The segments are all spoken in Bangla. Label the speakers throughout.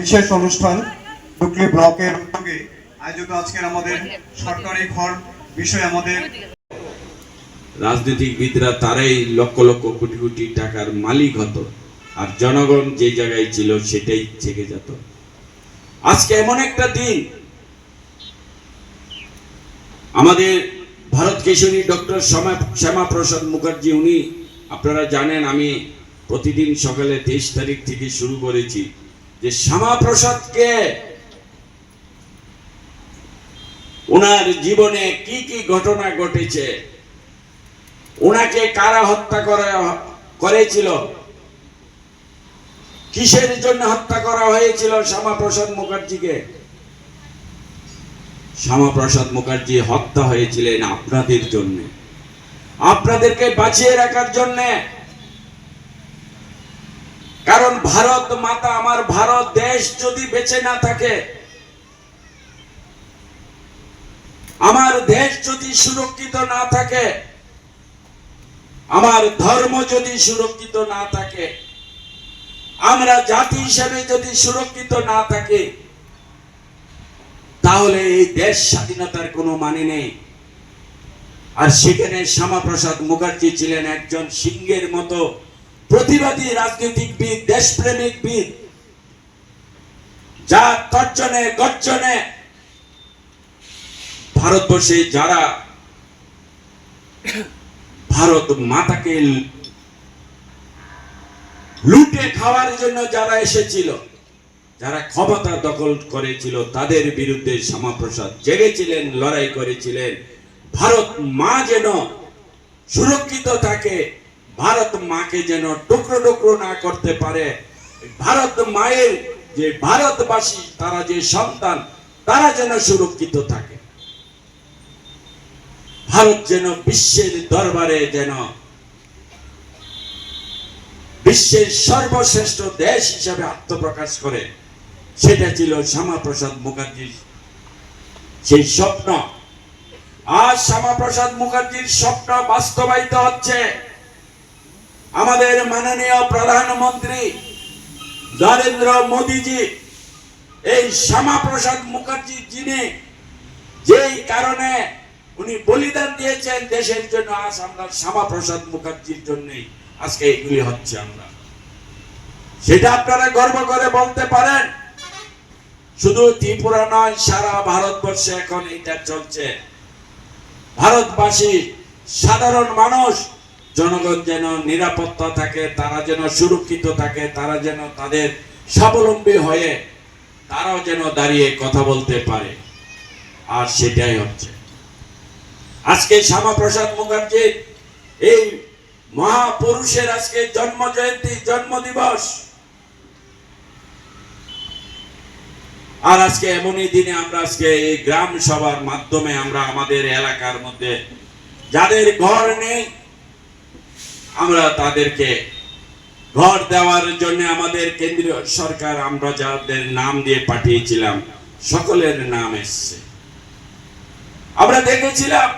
Speaker 1: বিশেষ অনুষ্ঠান ডুকলি ব্লকের উদ্যোগে আয়োজিত আজকের আমাদের সরকারি ঘর বিষয়ে আমাদের
Speaker 2: রাজনীতিবিদরা তারাই লক্ষ লক্ষ কোটি কোটি টাকার মালিক হতো, আর জনগণ যে জায়গায় ছিল সেটাই থেকে যেত। আজকে এমন একটা দিন, আমাদের ভারত কেশরী ডক্টর শ্যামাপ্রসাদ মুখার্জি, উনি আপনারা জানেন, আমি প্রতিদিন সকালে 23 তারিখ থেকে শুরু করেছি যে শ্যামাপ্রসাদকে ওনার জীবনে কি কি ঘটনা ঘটেছে, ওনাকে কারা হত্যা করেছিল, কিসের জন্য হত্যা করা হয়েছিল শ্যামাপ্রসাদ মুখার্জিকে। শ্যামাপ্রসাদ মুখার্জি হত্যা হয়েছিলেন আপনাদের জন্য, আপনাদেরকে বাঁচিয়ে রাখার জন্য। কারণ ভারত মাতা, আমার ভারত দেশ যদি বেঁচে না থাকে, আমার দেশ যদি সুরক্ষিত না থাকে, আমার ধর্ম যদি সুরক্ষিত না থাকে, আমরা জাতি হিসেবে যদি সুরক্ষিত না থাকি, তাহলে এই দেশ স্বাধীনতার কোনো মানে নেই। আর সেখানে শ্যামাপ্রসাদ মুখার্জি ছিলেন একজন সিংহের মতো প্রতিবাদী রাজনৈতিকবিদ, দেশপ্রেমিকবিদ, যার তর্জনে গর্জনে ভারতবর্ষে যারা ভারত মাতাকে লুটে খাওয়ার জন্য যারা এসেছিল, যারা ক্ষমতা দখল করেছিল, তাদের বিরুদ্ধে শ্যামাপ্রসাদ জেগেছিলেন, লড়াই করেছিলেন। ভারত মা যেন সুরক্ষিত থাকে, ভারত মাকে যেন টুকরো টুকরো না করতে পারে, ভারত মায়ের যে ভারতবাসী তারা যে সন্তান, তারা যেন সুরক্ষিত থাকে, ভারত যেন বিশ্বের দরবারে যেন বিশ্বের সর্বশ্রেষ্ঠ দেশ হিসেবে আত্মপ্রকাশ করে, সেটা ছিল শ্যামাপ্রসাদ মুখার্জির সেই স্বপ্ন। আজ শ্যামাপ্রসাদ মুখার্জির স্বপ্ন বাস্তবায়িত হচ্ছে। আমাদের মাননীয় প্রধানমন্ত্রী নরেন্দ্র মোদীজি এই শ্যামাপ্রসাদ মুখার্জি, যিনি যেই কারণে উনি বলিদান দিয়েছেন দেশের জন্য, আজ আমরা শ্যামাপ্রসাদ মুখার্জির জন্যই আজকে এগুলি হচ্ছে। আমরা সেটা আপনারা গর্ব করে বলতে পারেন। শুধু ত্রিপুরা নয়, সারা ভারতবর্ষে এখন এটা চলছে। ভারতবাসী সাধারণ মানুষ, জনগণ যেন নিরাপত্তা থাকে, তারা যেন সুরক্ষিত থাকে, তারা যেন তাদের স্বাবলম্বী হয়ে তারাও যেন দাঁড়িয়ে কথা বলতে পারে, আর সেটাই হচ্ছে। আজকে শ্যামাপ্রসাদ মুখার্জির এই মহাপুরুষের আজকে জন্ম জয়ন্তী, জন্ম দিবস। আর আজকে এমনই দিনে আমরা আজকে এই গ্রাম সভার মাধ্যমে আমরা আমাদের এলাকার মধ্যে যাদের ঘর নেই, আমরা তাদেরকে ঘর দেওয়ার জন্য আমাদের কেন্দ্রীয় সরকার, আমরা যাদের নাম দিয়ে পাঠিয়েছিলাম, সকলের নাম এসছে। আমরা দেখেছিলাম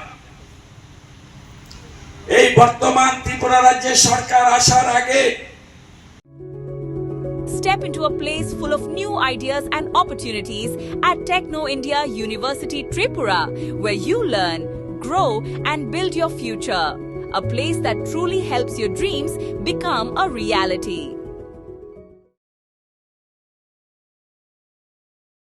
Speaker 2: এই বর্তমান ত্রিপুরা রাজ্যের সরকার আসার আগে
Speaker 3: Step into a place full of new ideas and opportunities at Techno India University Tripura, where you learn, grow and build your future. A place that truly helps your dreams become a reality.